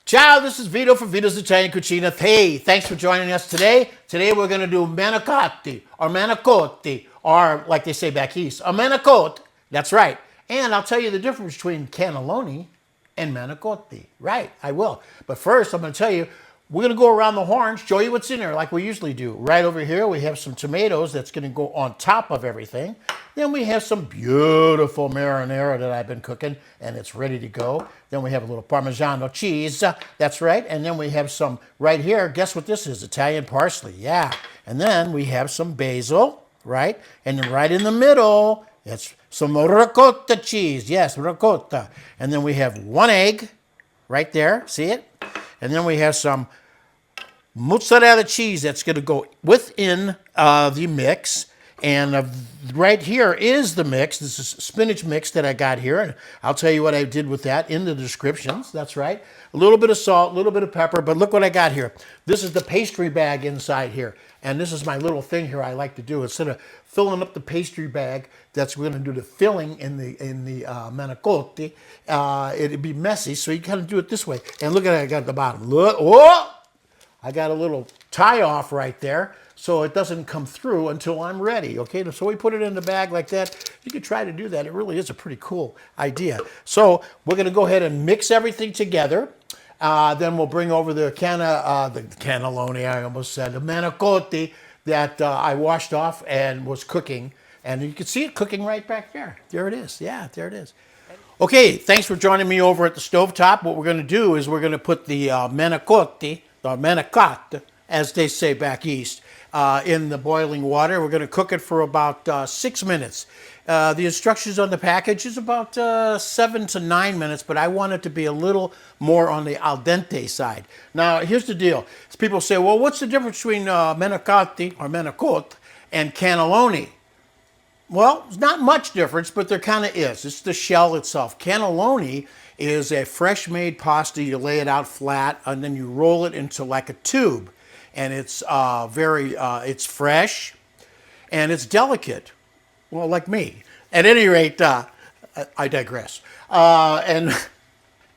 Ciao, this is Vito for Vito's Italian Cucina. Hey, thanks for joining us today. Today we're going to do manicotti, or like they say back east, a manicotti. That's right. And I'll tell you the difference between cannelloni and manicotti. Right, I will. But first, I'm going to tell you, we're going to go around the horn, show you what's in there like we usually do. Right over here, we have some tomatoes that's going to go on top of everything. Then we have some beautiful marinara that I've been cooking, and it's ready to go. Then we have a little Parmigiano cheese. That's right. And then we have some right here. Guess what this is? Italian parsley. Yeah. And then we have some basil, right? And then right in the middle, it's some ricotta cheese. Yes, ricotta. And then we have one egg right there. See it? And then we have some mozzarella cheese that's going to go within the mix. And right here is the mix. This is spinach mix that I got here. And I'll tell you what I did with that in the descriptions. That's right. A little bit of salt, a little bit of pepper. But look what I got here. This is the pastry bag inside here. And this is my little thing here I like to do. Instead of filling up the pastry bag, that's we're going to do the filling in the manicotti. It'd be messy, so you kind of do it this way. And look at it, I got at the bottom. Look, oh! I got a little tie off right there, so it doesn't come through until I'm ready, okay? So we put it in the bag like that. You can try to do that. It really is a pretty cool idea. So we're going to go ahead and mix everything together. Then we'll bring over the cannelloni, I almost said, the manicotti that I washed off and was cooking. And you can see it cooking right back there. There it is. Yeah, there it is. Okay, thanks for joining me over at the stovetop. What we're going to do is we're going to put the manicotti, or manicotti, as they say back east, in the boiling water. We're going to cook it for about 6 minutes. The instructions on the package is about 7 to 9 minutes, but I want it to be a little more on the al dente side. Now, here's the deal. People say, well, what's the difference between manicotti or manicotti and cannelloni? Well, there's not much difference, but there kind of is. It's the shell itself. Cannelloni is a fresh-made pasta. You lay it out flat, and then you roll it into like a tube. And it's it's fresh, and it's delicate. Well, like me. At any rate, I digress. And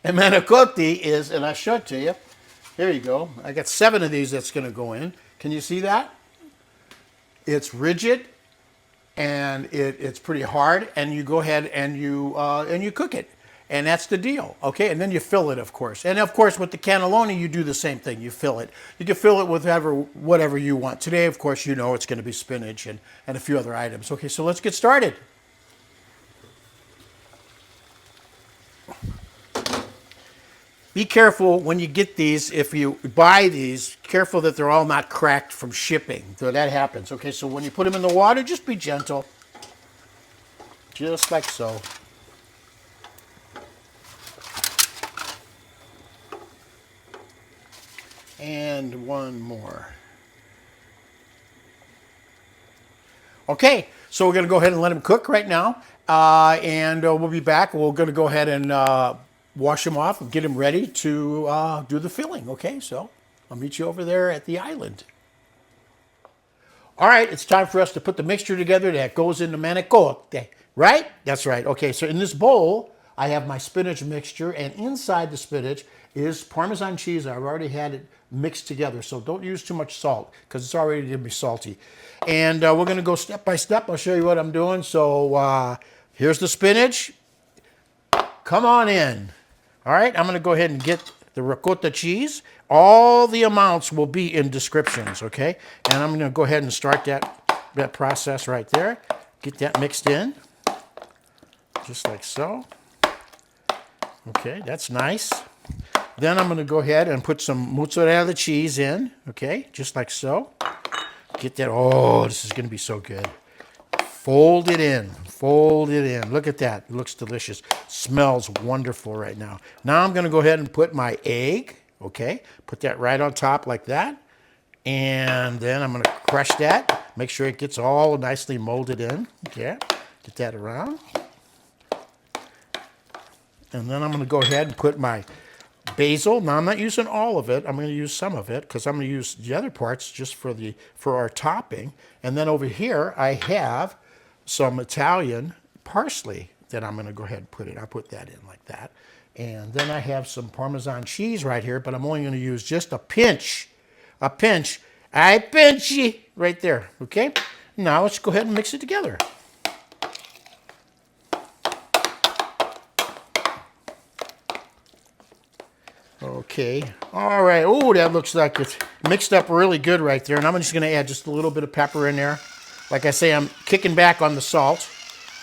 manicotti is, and I'll show it to you. Here you go. I got 7 of these that's going to go in. Can you see that? It's rigid. And it's pretty hard, and you go ahead and you cook it, and that's the deal, okay? And then you fill it, of course. And of course, with the cannelloni, you do the same thing. You fill it. You can fill it with whatever you want. Today, of course, you know it's going to be spinach and a few other items. Okay, so let's get started. Be careful when you get these, if you buy these, careful that they're all not cracked from shipping. So that happens. Okay, so when you put them in the water, just be gentle. Just like so. And one more. Okay, so we're going to go ahead and let them cook right now. And we'll be back. We're going to go ahead and wash them off and get them ready to do the filling. Okay, so I'll meet you over there at the island. All right, it's time for us to put the mixture together that goes into manicotti, right? That's right. Okay, so in this bowl, I have my spinach mixture, and inside the spinach is Parmesan cheese. I've already had it mixed together, so don't use too much salt because it's already going to be salty. And we're going to go step by step. I'll show you what I'm doing. So here's the spinach. Come on in. All right, I'm going to go ahead and get the ricotta cheese. All the amounts will be in descriptions, okay? And I'm going to go ahead and start that process right there. Get that mixed in, just like so. Okay, that's nice. Then I'm going to go ahead and put some mozzarella cheese in, okay, just like so. Get that. Oh, this is going to be so good. Fold it in. Fold it in. Look at that. It looks delicious. Smells wonderful right now. Now I'm going to go ahead and put my egg. Okay. Put that right on top like that. And then I'm going to crush that. Make sure it gets all nicely molded in. Okay. Get that around. And then I'm going to go ahead and put my basil. Now I'm not using all of it. I'm going to use some of it because I'm going to use the other parts just for our topping. And then over here I have some Italian parsley that I'm going to go ahead and put in. I'll put that in like that. And then I have some Parmesan cheese right here, but I'm only going to use just a pinch. A pinch. I pinchy right there, okay? Now let's go ahead and mix it together. Okay, all right. Oh, that looks like it's mixed up really good right there. And I'm just going to add just a little bit of pepper in there. Like I say, I'm kicking back on the salt.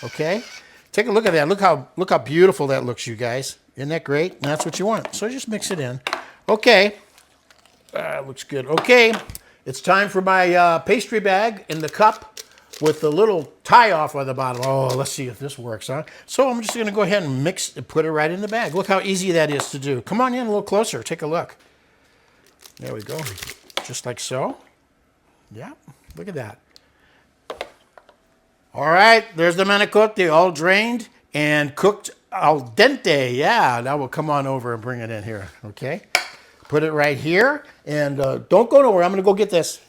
Okay, take a look at that. Look how beautiful that looks, you guys. Isn't that great? And that's what you want. So just mix it in. Okay, looks good. Okay, it's time for my pastry bag in the cup with the little tie off on the bottom. Oh, let's see if this works, huh? So I'm just going to go ahead and mix and put it right in the bag. Look how easy that is to do. Come on in a little closer. Take a look. There we go. Just like so. Yeah, look at that. All right, there's the manicotti all drained and cooked al dente. Yeah, now we'll come on over and bring it in here, okay? Put it right here, and don't go nowhere. I'm going to go get this.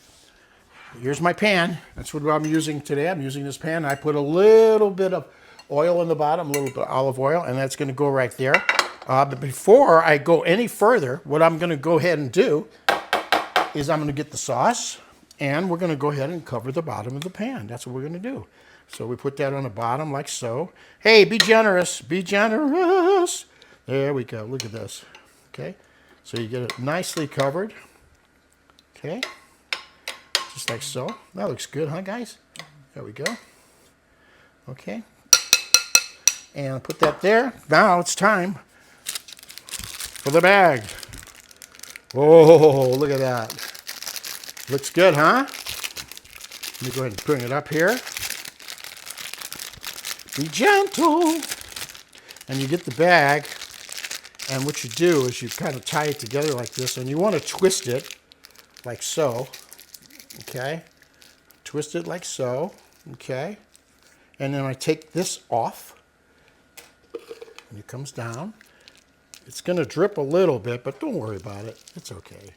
Here's my pan. That's what I'm using today. I'm using this pan. I put a little bit of oil in the bottom, a little bit of olive oil, and that's going to go right there. But before I go any further, what I'm going to go ahead and do is I'm going to get the sauce, and we're going to go ahead and cover the bottom of the pan. That's what we're going to do. So we put that on the bottom like so. Hey, be generous. Be generous. There we go. Look at this. Okay. So you get it nicely covered. Okay. Just like so. That looks good, huh, guys? There we go. Okay. And put that there. Now it's time for the bag. Oh, look at that. Looks good, huh? Let me go ahead and bring it up here. Be gentle. And you get the bag, and what you do is you kind of tie it together like this, and you want to twist it like so. Okay, twist it like so, okay, and then I take this off, and it comes down. It's going to drip a little bit, but don't worry about it. It's okay.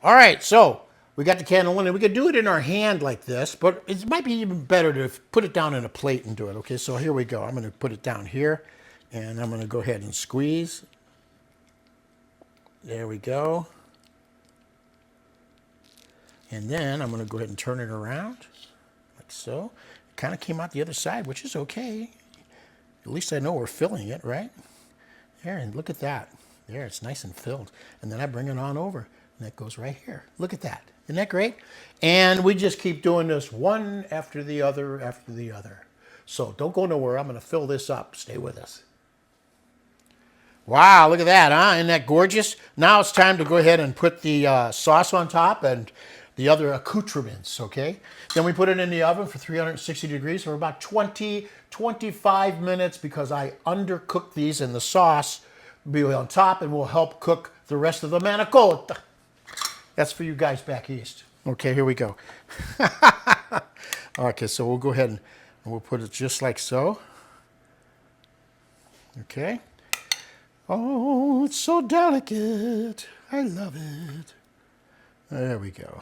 All right, so we got the cannellini. We could do it in our hand like this, but it might be even better to put it down in a plate and do it, okay? So here we go. I'm going to put it down here, and I'm going to go ahead and squeeze. There we go. And then I'm going to go ahead and turn it around, like so. It kind of came out the other side, which is okay. At least I know we're filling it, right? There, and look at that. There, it's nice and filled. And then I bring it on over, and that goes right here. Look at that. Isn't that great? And we just keep doing this one after the other after the other. So don't go nowhere. I'm going to fill this up. Stay with us. Wow, look at that, huh? Isn't that gorgeous? Now it's time to go ahead and put the sauce on top and the other accoutrements, okay? Then we put it in the oven for 360 degrees for about 25 minutes because I undercooked these, and the sauce will be on top and will help cook the rest of the manicotti. That's for you guys back east. Okay, here we go. Okay, so we'll go ahead and we'll put it just like so. Okay. Oh, it's so delicate. I love it. There we go.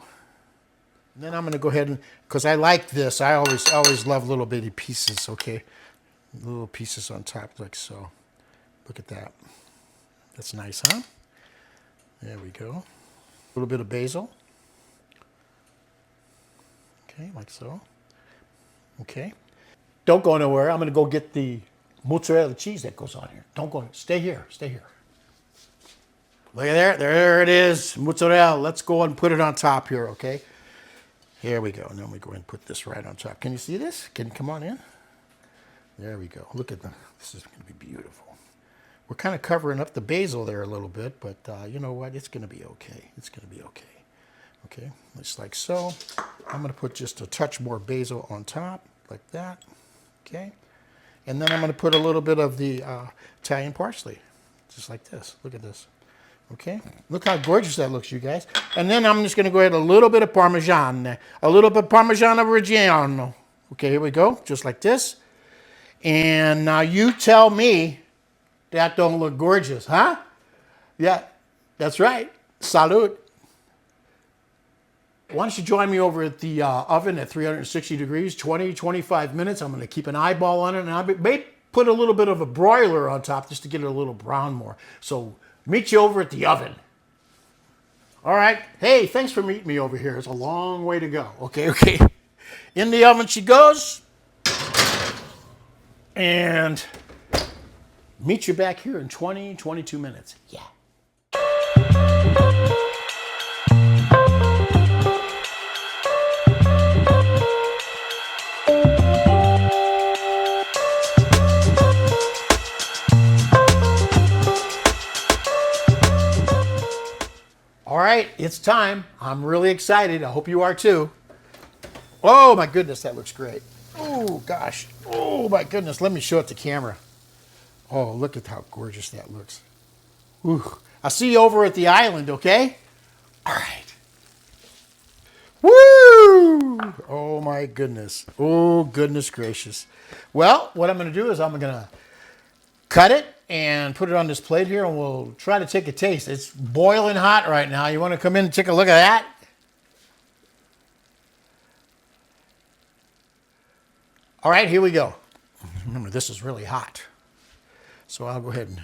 And then I'm going to go ahead and, because I like this, I always love little bitty pieces, okay? Little pieces on top like so. Look at that. That's nice, huh? There we go. A little bit of basil. Okay, like so. Okay. Don't go nowhere. I'm going to go get the mozzarella cheese that goes on here. Don't go. Stay here. Stay here. Look at there. There it is. Mozzarella. Let's go and put it on top here, okay? Here we go. And then we go and put this right on top. Can you see this? Can you come on in? There we go. Look at that. This is going to be beautiful. We're kind of covering up the basil there a little bit, but you know what? It's going to be okay. It's going to be okay. Okay, just like so. I'm going to put just a touch more basil on top, like that. Okay. And then I'm going to put a little bit of the Italian parsley, just like this. Look at this. Okay. Look how gorgeous that looks, you guys. And then I'm just going to go ahead a little bit of Parmesan, a little bit of Parmigiano Reggiano. Okay, here we go, just like this. And now you tell me that don't look gorgeous, huh? Yeah, that's right. Salud. Why don't you join me over at the oven at 360 degrees, 25 minutes. I'm going to keep an eyeball on it, and I'll be, put a little bit of a broiler on top just to get it a little brown more. So meet you over at the oven. All right. Hey, thanks for meeting me over here. It's a long way to go. Okay. In the oven she goes. And meet you back here in 20, 22 minutes. Yeah. All right, it's time. I'm really excited. I hope you are too. Oh my goodness, that looks great. Oh gosh. Oh my goodness. Let me show it to camera. Oh, look at how gorgeous that looks. Ooh. I'll see you over at the island, okay? All right. Woo! Oh my goodness. Oh goodness gracious. Well, what I'm going to do is I'm going to cut it and put it on this plate here, and we'll try to take a taste. It's boiling hot right now. You want to come in and take a look at that? All right, here we go. Remember, this is really hot. So I'll go ahead and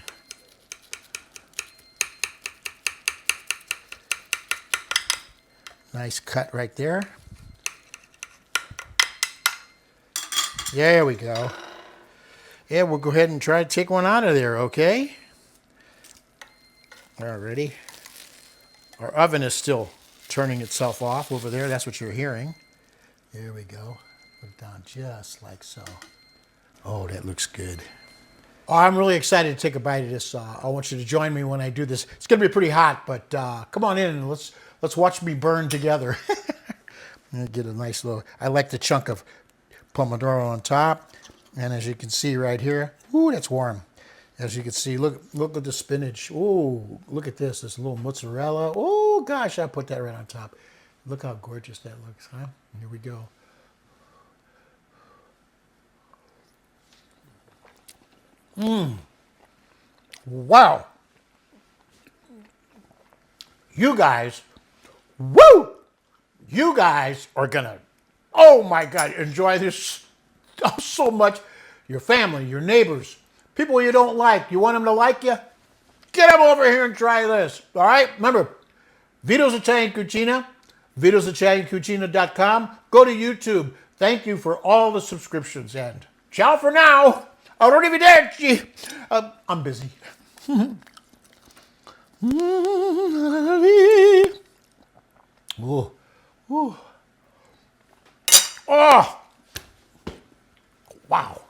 nice cut right there. There we go. Yeah, we'll go ahead and try to take one out of there, okay? Alrighty. Our oven is still turning itself off over there. That's what you're hearing. There we go. Put it down just like so. Oh, that looks good. Oh, I'm really excited to take a bite of this. I want you to join me when I do this. It's going to be pretty hot, but come on in and let's watch me burn together. Get a nice little. I like the chunk of pomodoro on top, and as you can see right here, ooh, that's warm. As you can see, look at the spinach. Ooh, look at this little mozzarella. Oh gosh, I put that right on top. Look how gorgeous that looks, huh? Here we go. Wow. You guys, woo! You guys are gonna, oh my God, enjoy this so much. Your family, your neighbors, people you don't like, you want them to like you? Get them over here and try this, all right? Remember, Vitos Italian Cucina, VitosItalianCucina.com. Go to YouTube. Thank you for all the subscriptions, and ciao for now. Arrivederci. I'm busy. Ooh. Ooh. Oh. Wow.